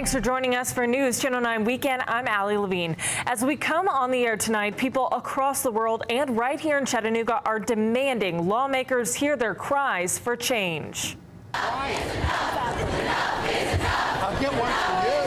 Thanks for joining us for News Channel 9 Weekend. I'm Allie Levine. As we come on the air tonight, people across the world and right here in Chattanooga are demanding lawmakers hear their cries for change. I'll get one for you.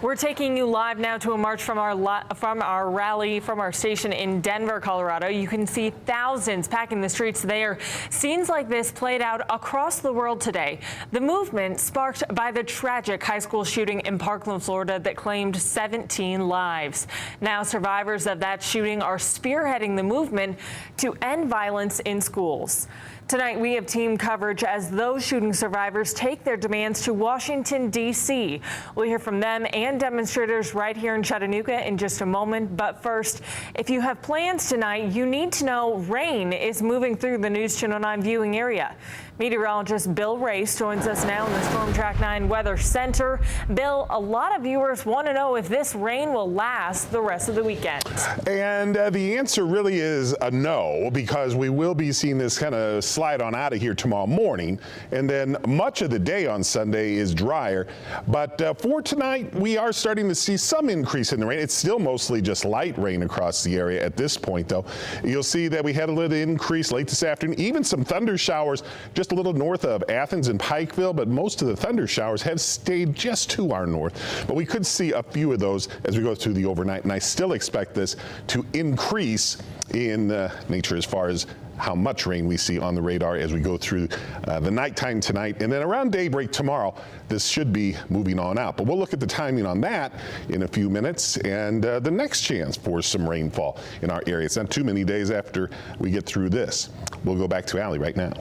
We're taking you live now to a march from our rally from our station in Denver, Colorado. You can see thousands packing the streets there. Scenes like this played out across the world today. The movement sparked by the tragic high school shooting in Parkland, Florida that claimed 17 lives. Now survivors of that shooting are spearheading the movement to end violence in schools. Tonight, we have team coverage as those shooting survivors take their demands to Washington, D.C. We'll hear from them and demonstrators right here in Chattanooga in just a moment. But first, if you have plans tonight, you need to know rain is moving through the News Channel 9 viewing area. Meteorologist Bill Race joins us now in the Storm Track 9 Weather Center. Bill, a lot of viewers want to know if this rain will last the rest of the weekend. And the answer really is a no, because we will be seeing this kind of slide on out of here tomorrow morning. And then much of the day on Sunday is drier. But for tonight, we are starting to see some increase in the rain. It's still mostly just light rain across the area at this point, though. You'll see that we had a little increase late this afternoon, even some thunder showers just a little north of Athens and Pikeville, but most of the thunder showers have stayed just to our north. But we could see a few of those as we go through the overnight, and I still expect this to increase in nature as far as how much rain we see on the radar as we go through the nighttime tonight. And then around daybreak tomorrow, this should be moving on out. But we'll look at the timing on that in a few minutes and the next chance for some rainfall in our area. It's not too many days after we get through this. We'll go back to Allie right now.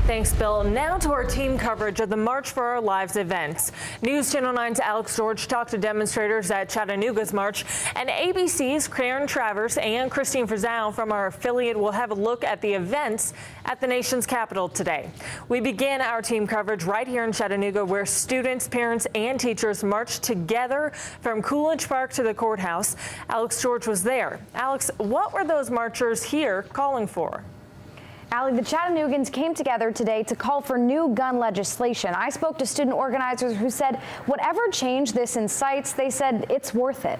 Thanks, Bill. Now to our team coverage of the March for Our Lives events. News Channel 9's Alex George talked to demonstrators at Chattanooga's march, and ABC's Karen Travers and Christine Frizzell from our affiliate will have a look at the events at the nation's capital today. We begin our team coverage right here in Chattanooga, where students, parents, and teachers marched together from Coolidge Park to the courthouse. Alex George was there. Alex, what were those marchers here calling for? Allie, the Chattanoogans came together today to call for new gun legislation. I spoke to student organizers who said whatever change this incites, they said it's worth it.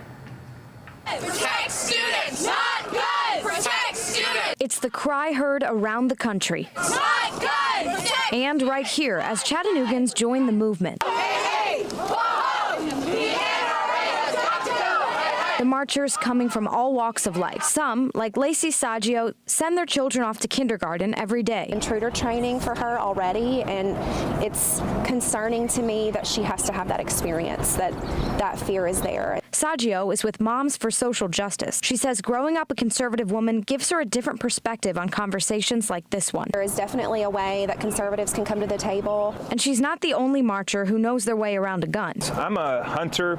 Protect students, not guns! Protect students! It's the cry heard around the country. Not guns! Protect and right here as Chattanoogans join the movement. Hey, whoa, the NRA has got to go! The marchers coming from all walks of life. Some, like Lacey Saggio, send their children off to kindergarten every day. Intruder training for her already, and it's concerning to me that she has to have that experience, that fear is there. Saggio is with Moms for Social Justice. She says growing up a conservative woman gives her a different perspective on conversations like this one. There is definitely a way that conservatives can come to the table. And she's not the only marcher who knows their way around a gun. I'm a hunter.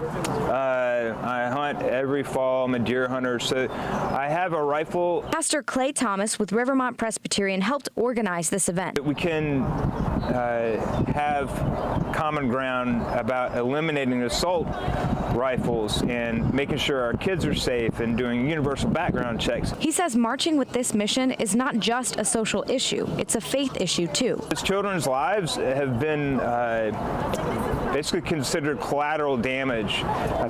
I hunt every fall. I'm a deer hunter, so I have a rifle. Pastor Clay Thomas with Rivermont Presbyterian helped organize this event. We can have common ground about eliminating assault rifles and making sure our kids are safe and doing universal background checks. He says marching with this mission is not just a social issue, it's a faith issue too. These children's lives have been basically considered collateral damage.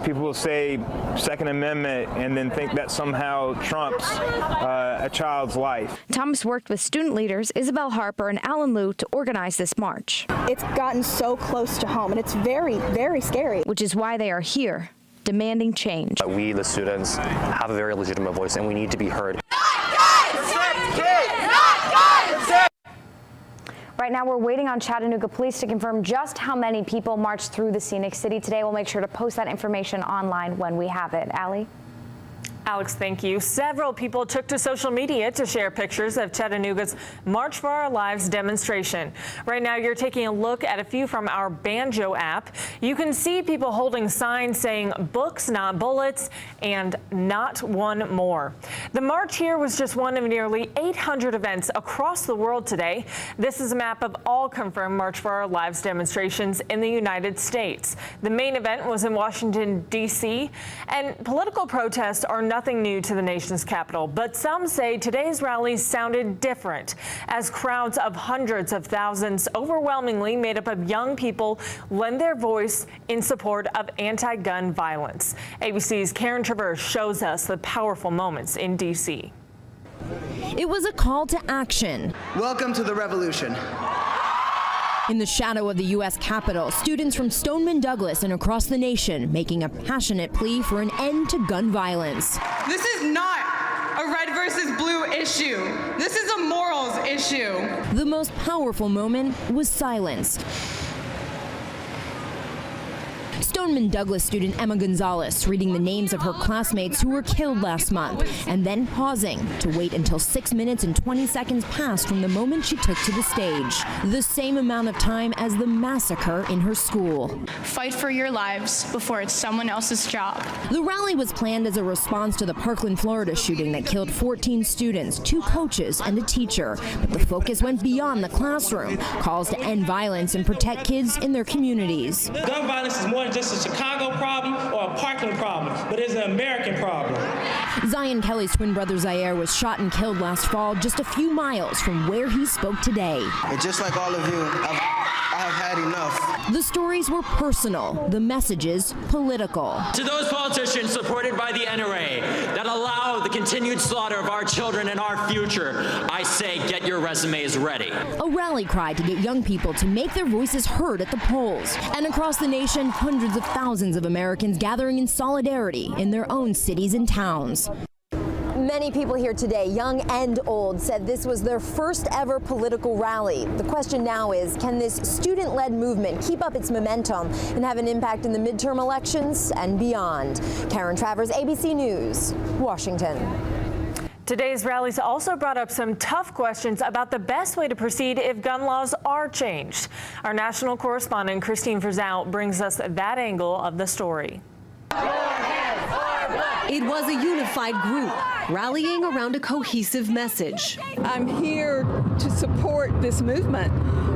People will say Second Amendment and then think that somehow trumps a child's life. Thomas worked with student leaders Isabel Harper and Alan Liu to organize this march. It's gotten so close to home, and it's very, very scary. Which is why they are here, demanding change. We, the students, have a very legitimate voice, and we need to be heard. Right now, we're waiting on Chattanooga police to confirm just how many people marched through the scenic city today. We'll make sure to post that information online when we have it. Allie? Alex, thank you. Several people took to social media to share pictures of Chattanooga's March for Our Lives demonstration. Right now, you're taking a look at a few from our Banjo app. You can see people holding signs saying "Books, not bullets," and "Not one more." The march here was just one of nearly 800 events across the world today. This is a map of all confirmed March for Our Lives demonstrations in the United States. The main event was in Washington, D.C., and political protests are nothing new to the nation's capital, but some say today's rally sounded different as crowds of hundreds of thousands, overwhelmingly made up of young people, lend their voice in support of anti-gun violence. ABC's Karen Traverse shows us the powerful moments in D.C. It was a call to action. Welcome to the revolution. In the shadow of the U.S. Capitol, students from Stoneman Douglas and across the nation making a passionate plea for an end to gun violence. This is not a red versus blue issue. This is a morals issue. The most powerful moment was silence. Stoneman Douglas student Emma Gonzalez reading the names of her classmates who were killed last month and then pausing to wait until 6 minutes and 20 seconds passed from the moment she took to the stage. The same amount of time as the massacre in her school. Fight for your lives before it's someone else's job. The rally was planned as a response to the Parkland, Florida shooting that killed 14 students, 2 coaches, and a teacher. But the focus went beyond the classroom. Calls to end violence and protect kids in their communities. Gun violence is more than just a Chicago problem or a Parkland problem, but it's an American problem. Zion Kelly's twin brother Zaire was shot and killed last fall just a few miles from where he spoke today. And just like all of you, I have had enough. The stories were personal, the messages political. To those politicians supported by the NRA that allow the continued slaughter of our children and our future, I say get your resumes ready. A rally cry to get young people to make their voices heard at the polls. And across the nation, hundreds of thousands of Americans gathering in solidarity in their own cities and towns. Many people here today, young and old, said this was their first ever political rally. The question now is, can this student-led movement keep up its momentum and have an impact in the midterm elections and beyond? Karen Travers, ABC News, Washington. Today's rallies also brought up some tough questions about the best way to proceed if gun laws are changed. Our national correspondent, Christine Frizzell, brings us that angle of the story. It was a unified group rallying around a cohesive message. I'm here to support this movement.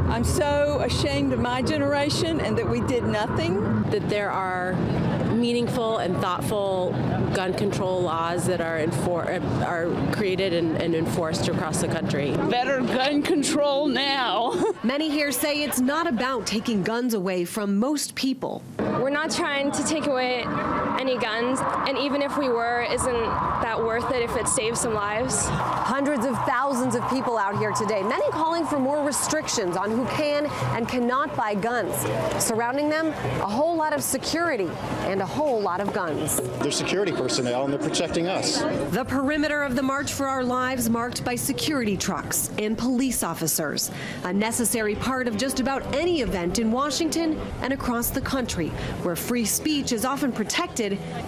I'm so ashamed of my generation and that we did nothing. That there are meaningful and thoughtful gun control laws that are created and enforced across the country. Better gun control now. Many here say it's not about taking guns away from most people. We're not trying to take away any guns, and even if we were, isn't that worth it if it saves some lives? Hundreds of thousands of people out here today, many calling for more restrictions on who can and cannot buy guns. Surrounding them, a whole lot of security and a whole lot of guns. They're security personnel and they're protecting us. The perimeter of the March for Our Lives marked by security trucks and police officers, a necessary part of just about any event in Washington and across the country, where free speech is often protected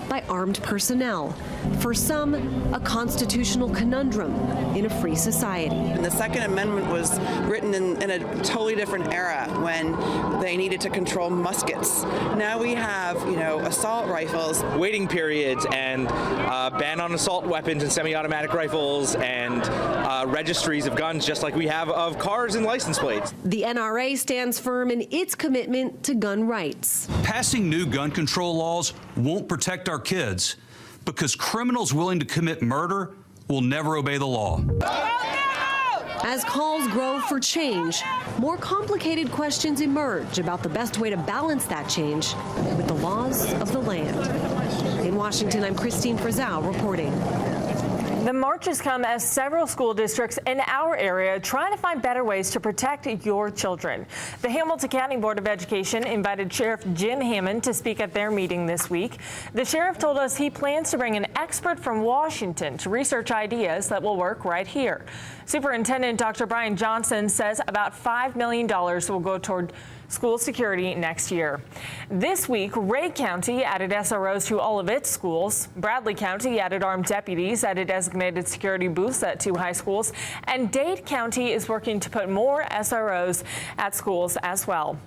by armed personnel. For some, a constitutional conundrum in a free society. And the Second Amendment was written in a totally different era when they needed to control muskets. Now we have, assault rifles. Waiting periods and ban on assault weapons and semi-automatic rifles and registries of guns just like we have of cars and license plates. The NRA stands firm in its commitment to gun rights. Passing new gun control laws won't protect our kids because criminals willing to commit murder will never obey the law. As calls grow for change, more complicated questions emerge about the best way to balance that change with the laws of the land. In Washington, I'm Christine Frizzell reporting. The marches come as several school districts in our area trying to find better ways to protect your children. The Hamilton County Board of Education invited Sheriff Jim Hammond to speak at their meeting this week. The sheriff told us he plans to bring an expert from Washington to research ideas that will work right here. Superintendent Dr. Brian Johnson says about $5 million will go toward school security next year. This week, Ray County added SROs to all of its schools. Bradley County added armed deputies at a designated security booths at 2 high schools. And Dade County is working to put more SROs at schools as well.